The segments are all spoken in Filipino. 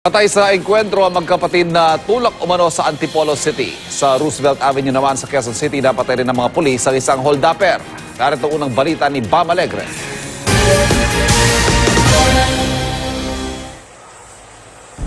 Patay sa engkwentro ang magkapatid na tulak umano sa Antipolo City. Sa Roosevelt Avenue naman sa Quezon City, napatay rin ng mga pulis sa isang holdupper. Narito unang balita ni Bam Alegre.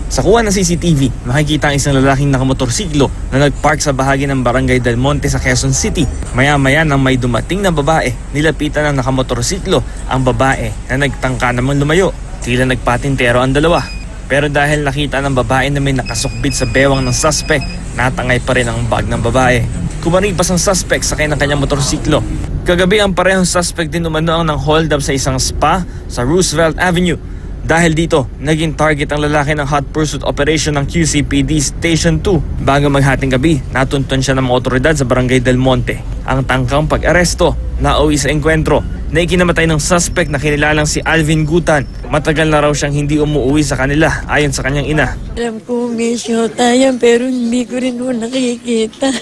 Sa kuha ng CCTV, makikita ang isang lalaking nakamotorsiklo na nagpark sa bahagi ng Barangay Del Monte sa Quezon City. Maya-maya nang may dumating na babae, nilapitan ng nakamotorsiklo ang babae na nagtangka namang lumayo. Tila nagpatintero ang dalawa. Pero dahil nakita ng babae na may nakasukbit sa bewang ng suspect, natangay pa rin ang bag ng babae. Kumaripas ang suspect sakay ng kanyang motorsiklo. Kagabi ang parehong suspect din umano ang nang hold up sa isang spa sa Roosevelt Avenue. Dahil dito, naging target ang lalaki ng hot pursuit operation ng QCPD Station 2. Bago maghating gabi, natuntun siya ng mga otoridad sa Barangay Del Monte. Ang tangkang pag-aresto, nauwi sa engkwentro, na ikinamatay ng suspect na kinilalang si Alvin Gutan. Matagal na raw siyang hindi umuwi sa kanila ayon sa kanyang ina. Alam ko may shota yan pero hindi ko rin nakikita.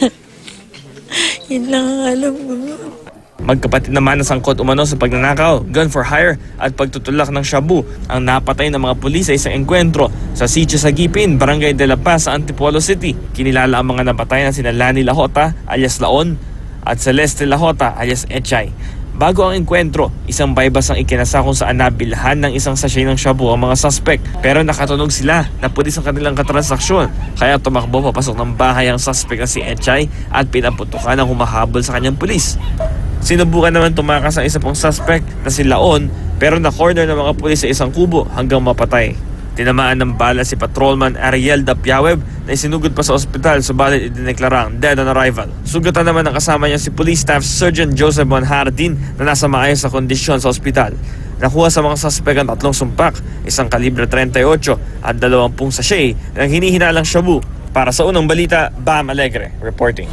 Yun lang ang alam ko. Magkapatid naman na sangkot umano sa pagnanakaw, gun for hire at pagtutulak ng shabu ang napatay ng mga pulis sa isang engkwentro sa Sitio Sagipin, Barangay de la Paz sa Antipolo City. Kinilala ang mga napatay na sina Lani Lahota alias Laon at Celeste Lahota alias Echay. Bago ang engkwentro, isang bypass ang ikinasa kung saan nabilhan ng isang sachet ng shabu ang mga suspect. Pero nakatunog sila na pulis ang kanilang katransaksyon. Kaya tumakbo papasok ng bahay ang suspect na si Echay at pinaputukan ang humahabol sa kanyang pulis. Sinubukan naman tumakas ang isa pang suspect na si Laon pero na-corner ng mga pulis sa isang kubo hanggang mapatay. Tinamaan ng bala si Patrolman Ariel Dapiaweb na isinugod pa sa ospital subalit idineklarang dead on arrival. Sugatan naman ang kasama niya si Police Staff Sergeant Joseph Bonhardin na nasa maayos sa kondisyon sa ospital. Nakuha sa mga suspect ang 3 sumpak, isang kalibre 38 at 20 sachet ng hinihinalang shabu. Para sa unang balita, Bam Alegre reporting.